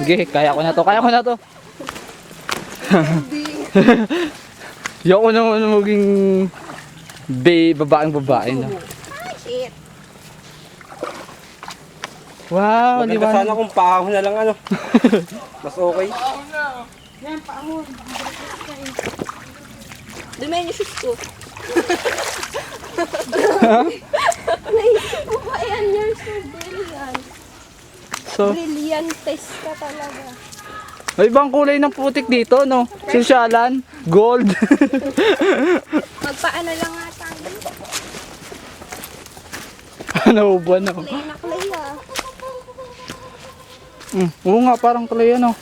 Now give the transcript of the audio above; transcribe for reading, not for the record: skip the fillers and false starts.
Sige, kaya ko na to. Yung ko naman maging babae na. Ah, shit. Wow, Maganda liwanag. sana kung paahon na lang ano. Mas okay. Yan, paahon. Dumi yung shoes ko. Naisip ko ba yan? You're so brilliant. So, Brilliantes ka talaga. may ibang kulay ng putik dito, no? Sosyalan, gold. Magpaano lang nga tayo. Ano ba na? Clay na clay ah. Oo nga, parang kulay ano.